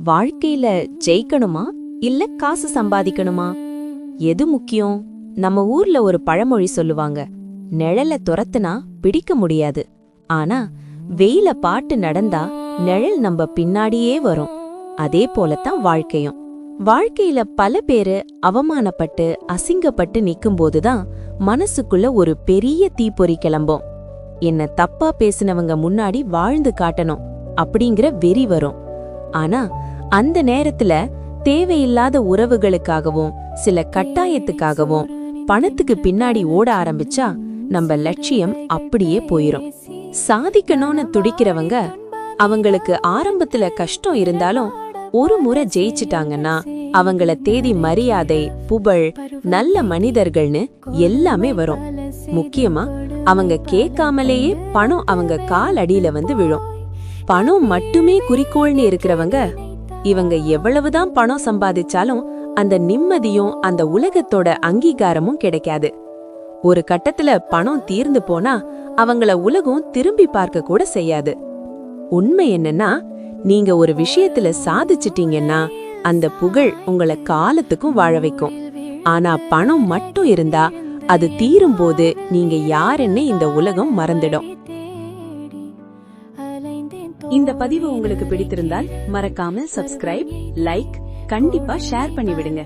வாழ்க்கையில ஜெயிக்கணுமா இல்ல காசு சம்பாதிக்கணுமா? எது முக்கியம்? நம்ம ஊர்ல ஒரு பழமொழி சொல்லுவாங்க, நிழல துரத்துனா பிடிக்க முடியாது, ஆனா வெயில பாட்டு நடந்தா நிழல் நம்ம பின்னாடியே வரும். அதே போலத்தான் வாழ்க்கையும். வாழ்க்கையில பல பேரு அவமானப்பட்டு அசிங்கப்பட்டு நிக்கும்போதுதான் மனசுக்குள்ள ஒரு பெரிய தீப்பொறி கிளம்பும். என்ன தப்பா பேசினவங்க முன்னாடி வாழ்ந்து காட்டணும் அப்படிங்கிற வெறி வரும். ஆனா அந்த நேரத்துல தேவையில்லாத உறவுகளுக்காகவும் சில கட்டாயத்துக்காகவும் பணத்துக்கு பின்னாடி ஓட ஆரம்பிச்சா நம்ம லட்சியம் அப்படியே போயிரும். சாதிக்கணும்னு துடிக்கிறவங்க அவங்களுக்கு ஆரம்பத்துல கஷ்டம் இருந்தாலும் ஒரு முறை ஜெயிச்சிட்டாங்கன்னா அவங்கள தேடி மரியாதை, புகழ், நல்ல மனிதர்கள்னு எல்லாமே வரும். முக்கியமா அவங்க கேட்காமலேயே பணம் அவங்க கால் அடியில வந்து விழும். பணம் மட்டுமே குறிக்கோள்னு இருக்கிறவங்க இவங்க எவ்வளவுதான் பணம் சம்பாதிச்சாலும் அந்த நிம்மதியும் அந்த உலகத்தோட அங்கீகாரமும் கிடைக்காது. ஒரு கட்டத்துல பணம் தீர்ந்து போனா அவங்கள உலகம் திரும்பி பார்க்க கூட செய்யாது. உண்மை என்னன்னா, நீங்க ஒரு விஷயத்துல சாதிச்சிட்டீங்கன்னா அந்த புகழ் உங்களை காலத்துக்கும் வாழ வைக்கும். ஆனா பணம் மட்டும் இருந்தா அது தீரும் போது நீங்க யாருன்னு இந்த உலகம் மறந்துடும். இந்த பதிவு உங்களுக்கு பிடித்திருந்தால் மறக்காம சப்ஸ்கிரைப், லைக், கண்டிப்பா ஷேர் பண்ணி விடுங்க.